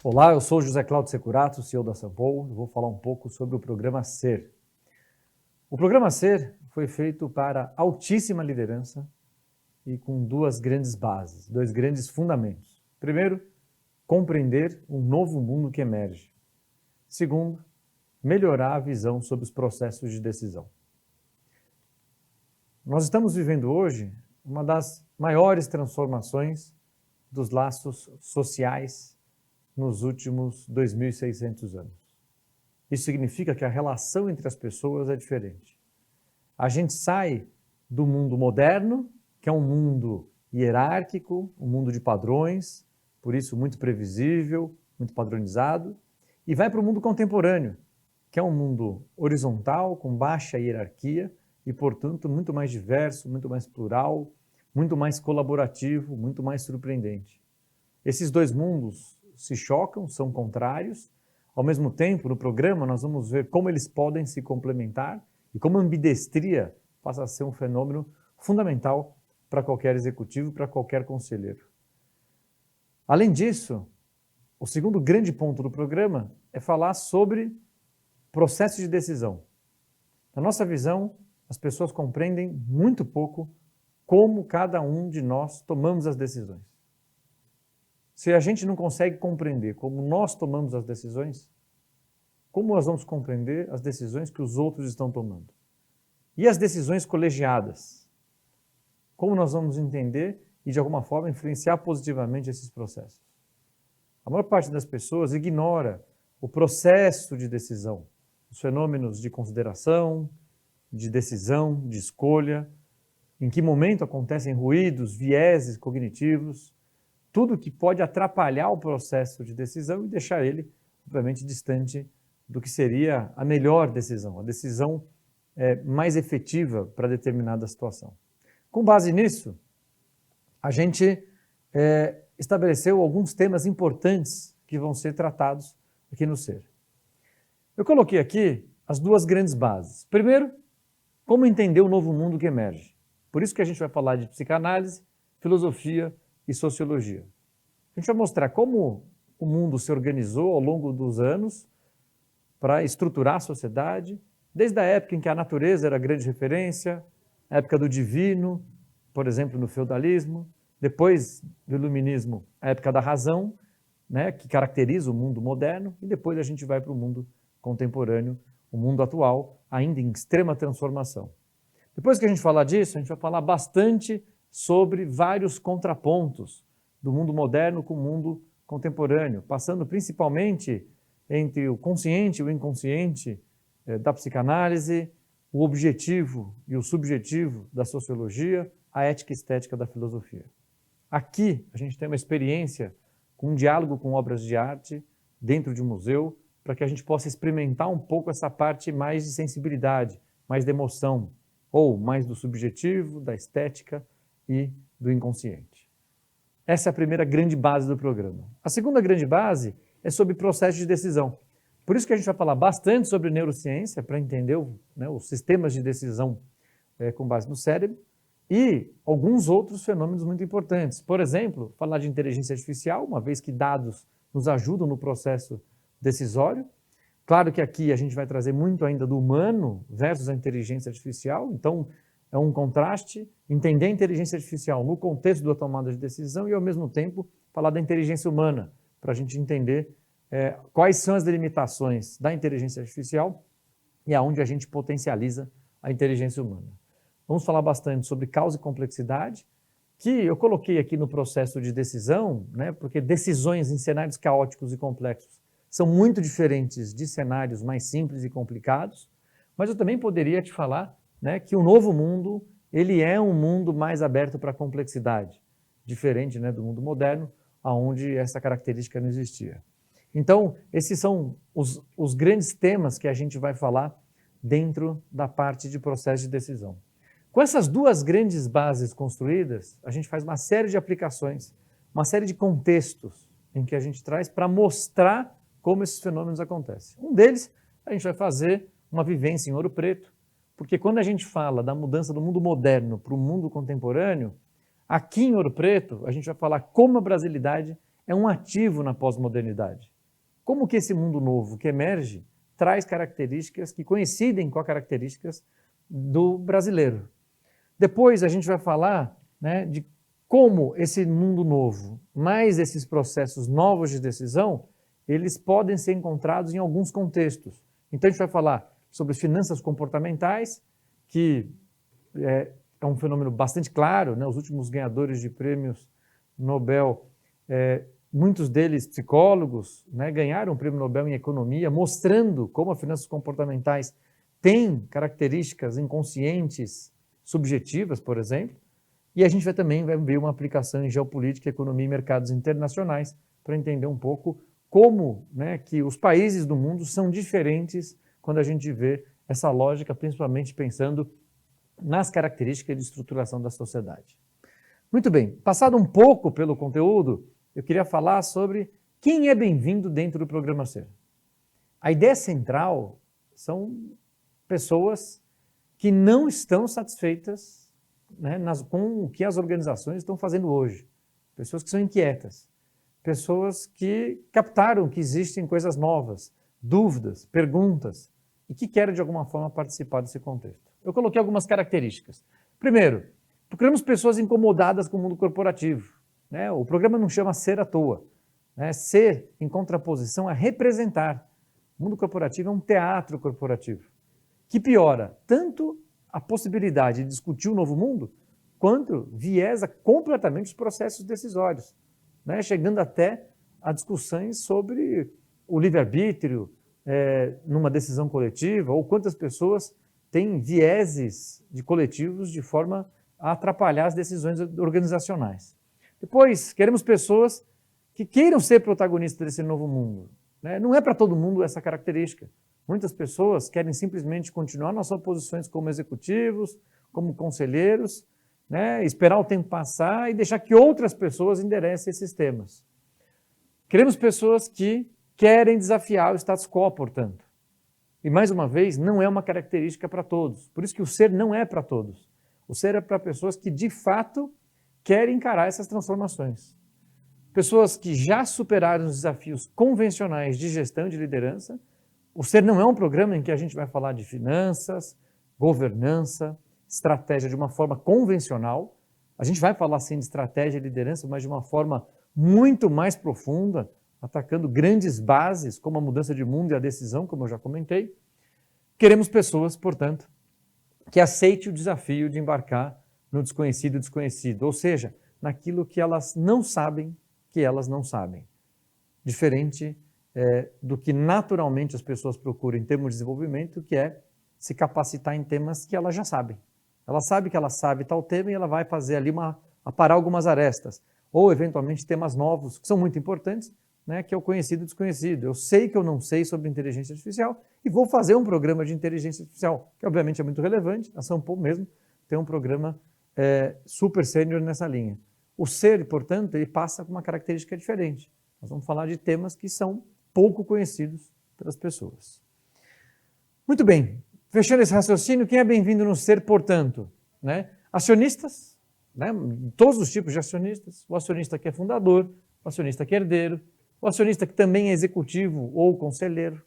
Olá, eu sou José Cláudio Securato, CEO da Sampo, e vou falar um pouco sobre o programa SER. O programa SER foi feito para altíssima liderança e com duas grandes bases, dois grandes fundamentos. Primeiro, compreender um novo mundo que emerge. Segundo, melhorar a visão sobre os processos de decisão. Nós estamos vivendo hoje uma das maiores transformações dos laços sociais nos últimos 2.600 anos. Isso significa que a relação entre as pessoas é diferente. A gente sai do mundo moderno, que é um mundo hierárquico, um mundo de padrões, por isso muito previsível, muito padronizado, e vai para o mundo contemporâneo, que é um mundo horizontal, com baixa hierarquia e, portanto, muito mais diverso, muito mais plural, muito mais colaborativo, muito mais surpreendente. Esses dois mundos se chocam, são contrários. Ao mesmo tempo, no programa, nós vamos ver como eles podem se complementar e como a ambidestria passa a ser um fenômeno fundamental para qualquer executivo, para qualquer conselheiro. Além disso, o segundo grande ponto do programa é falar sobre processo de decisão. Na nossa visão, as pessoas compreendem muito pouco como cada um de nós tomamos as decisões. Se a gente não consegue compreender como nós tomamos as decisões, como nós vamos compreender as decisões que os outros estão tomando? E as decisões colegiadas? Como nós vamos entender e, de alguma forma, influenciar positivamente esses processos? A maior parte das pessoas ignora o processo de decisão, os fenômenos de consideração, de decisão, de escolha, em que momento acontecem ruídos, vieses cognitivos, tudo que pode atrapalhar o processo de decisão e deixar ele, obviamente, distante do que seria a melhor decisão, a decisão mais efetiva para determinada situação. Com base nisso, a gente estabeleceu alguns temas importantes que vão ser tratados aqui no SER. Eu coloquei aqui as duas grandes bases. Primeiro, como entender o novo mundo que emerge. Por isso que a gente vai falar de psicanálise, filosofia e sociologia. A gente vai mostrar como o mundo se organizou ao longo dos anos para estruturar a sociedade, desde a época em que a natureza era a grande referência, a época do divino, por exemplo, no feudalismo, depois do iluminismo, a época da razão, né, que caracteriza o mundo moderno, e depois a gente vai para o mundo contemporâneo, o mundo atual, ainda em extrema transformação. Depois que a gente falar disso, a gente vai falar bastante sobre vários contrapontos do mundo moderno com o mundo contemporâneo, passando principalmente entre o consciente e o inconsciente da psicanálise, o objetivo e o subjetivo da sociologia, a ética e estética da filosofia. Aqui a gente tem uma experiência com um diálogo com obras de arte dentro de um museu, para que a gente possa experimentar um pouco essa parte mais de sensibilidade, mais de emoção, ou mais do subjetivo, da estética e do inconsciente. Essa é a primeira grande base do programa. A segunda grande base é sobre processo de decisão. Por isso que a gente vai falar bastante sobre neurociência, para entender os sistemas de decisão com base no cérebro, e alguns outros fenômenos muito importantes. Por exemplo, falar de inteligência artificial, uma vez que dados nos ajudam no processo decisório. Claro que aqui a gente vai trazer muito ainda do humano versus a inteligência artificial, então é um contraste, entender a inteligência artificial no contexto da tomada de decisão e, ao mesmo tempo, falar da inteligência humana, para a gente entender quais são as delimitações da inteligência artificial e aonde a gente potencializa a inteligência humana. Vamos falar bastante sobre causa e complexidade, que eu coloquei aqui no processo de decisão, né, porque decisões em cenários caóticos e complexos são muito diferentes de cenários mais simples e complicados, mas eu também poderia te falar, né, que o novo mundo ele é um mundo mais aberto para a complexidade, diferente, né, do mundo moderno, onde essa característica não existia. Então, esses são os grandes temas que a gente vai falar dentro da parte de processo de decisão. Com essas duas grandes bases construídas, a gente faz uma série de aplicações, uma série de contextos em que a gente traz para mostrar como esses fenômenos acontecem. Um deles, a gente vai fazer uma vivência em Ouro Preto, porque quando a gente fala da mudança do mundo moderno para o mundo contemporâneo, aqui em Ouro Preto, a gente vai falar como a brasilidade é um ativo na pós-modernidade. como que esse mundo novo que emerge traz características que coincidem com as características do brasileiro. Depois a gente vai falar, né, de como esse mundo novo, mais esses processos novos de decisão, eles podem ser encontrados em alguns contextos. Então a gente vai falar sobre finanças comportamentais, que é um fenômeno bastante claro, né? Os últimos ganhadores de prêmios Nobel, muitos deles psicólogos, né, ganharam o prêmio Nobel em economia, mostrando como as finanças comportamentais têm características inconscientes subjetivas, por exemplo, e a gente também vai ver uma aplicação em geopolítica, economia e mercados internacionais para entender um pouco como, né, que os países do mundo são diferentes quando a gente vê essa lógica, principalmente pensando nas características de estruturação da sociedade. Muito bem, passado um pouco pelo conteúdo, eu queria falar sobre quem é bem-vindo dentro do Programa Ser. A ideia central são pessoas que não estão satisfeitas, né, com o que as organizações estão fazendo hoje. Pessoas que são inquietas. Pessoas que captaram que existem coisas novas, dúvidas, perguntas, e que querem de alguma forma participar desse contexto. Eu coloquei algumas características. Primeiro, procuramos pessoas incomodadas com o mundo corporativo. Né? O programa não chama ser à toa. Né? Ser, em contraposição, a representar. O mundo corporativo é um teatro corporativo, que piora tanto a possibilidade de discutir o novo mundo, quanto viesa completamente os processos decisórios, né? Chegando até a discussões sobre o livre-arbítrio numa decisão coletiva, ou quantas pessoas têm vieses de coletivos de forma a atrapalhar as decisões organizacionais. Depois, queremos pessoas que queiram ser protagonistas desse novo mundo. Né? Não é para todo mundo essa característica. Muitas pessoas querem simplesmente continuar nas suas posições como executivos, como conselheiros, né? Esperar o tempo passar e deixar que outras pessoas enderecem esses temas. Queremos pessoas que querem desafiar o status quo, portanto. E, mais uma vez, não é uma característica para todos. Por isso que o ser não é para todos. O ser é para pessoas que, de fato, querem encarar essas transformações. Pessoas que já superaram os desafios convencionais de gestão e de liderança. O Ser não é um programa em que a gente vai falar de finanças, governança, estratégia de uma forma convencional. A gente vai falar, sim, de estratégia e liderança, mas de uma forma muito mais profunda, atacando grandes bases, como a mudança de mundo e a decisão, como eu já comentei. Queremos pessoas, portanto, que aceitem o desafio de embarcar no desconhecido desconhecido, ou seja, naquilo que elas não sabem que elas não sabem. Diferente do que naturalmente as pessoas procuram em termos de desenvolvimento, que é se capacitar em temas que elas já sabem. Ela sabe que ela sabe tal tema e ela vai fazer ali aparar algumas arestas, ou eventualmente temas novos, que são muito importantes, né, que é o conhecido e desconhecido. Eu sei que eu não sei sobre inteligência artificial e vou fazer um programa de inteligência artificial, que obviamente é muito relevante. A São Paulo mesmo tem um programa super sênior nessa linha. O ser, portanto, ele passa com uma característica diferente. Nós vamos falar de temas que são pouco conhecidos pelas pessoas. Muito bem, fechando esse raciocínio, quem é bem-vindo no ser, portanto? Né? Acionistas, né? Todos os tipos de acionistas, o acionista que é fundador, o acionista que é herdeiro, o acionista que também é executivo ou conselheiro.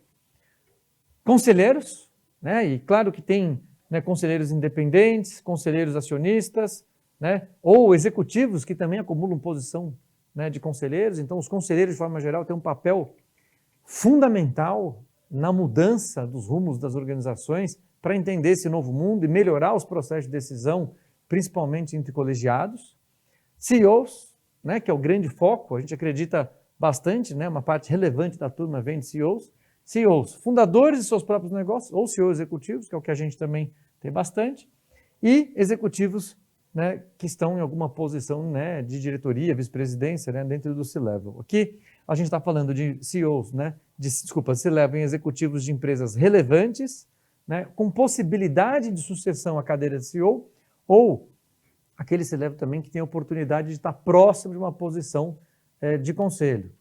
Conselheiros, né? E claro que tem, né, conselheiros independentes, conselheiros acionistas, né? Ou executivos que também acumulam posição, né, de conselheiros. Então, os conselheiros, de forma geral, têm um papel fundamental na mudança dos rumos das organizações para entender esse novo mundo e melhorar os processos de decisão, principalmente entre colegiados. CEOs, né, que é o grande foco, a gente acredita bastante, né, uma parte relevante da turma vem de CEOs. CEOs, fundadores de seus próprios negócios, ou CEOs executivos, que é o que a gente também tem bastante, e executivos, né, que estão em alguma posição, né, de diretoria, vice-presidência, né, dentro do C-Level. Aqui a gente está falando de CEOs, né, C-Level em executivos de empresas relevantes, né, com possibilidade de sucessão à cadeira de CEO, ou aquele C-Level também que tem a oportunidade de estar próximo de uma posição de conselho.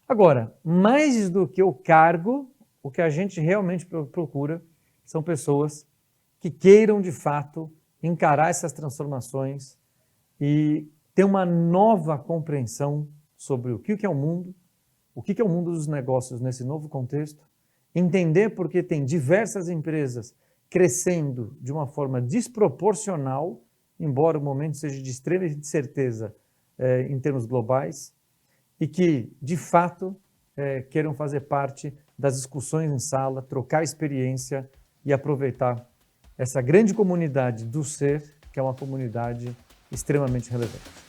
Agora, mais do que o cargo, o que a gente realmente procura são pessoas que queiram, de fato, encarar essas transformações e ter uma nova compreensão sobre o que é o mundo o que é o mundo dos negócios nesse novo contexto, entender porque tem diversas empresas crescendo de uma forma desproporcional, embora o momento seja de extrema incerteza em termos globais, e que, de fato, queiram fazer parte das discussões em sala, trocar experiência e aproveitar essa grande comunidade do ser, que é uma comunidade extremamente relevante.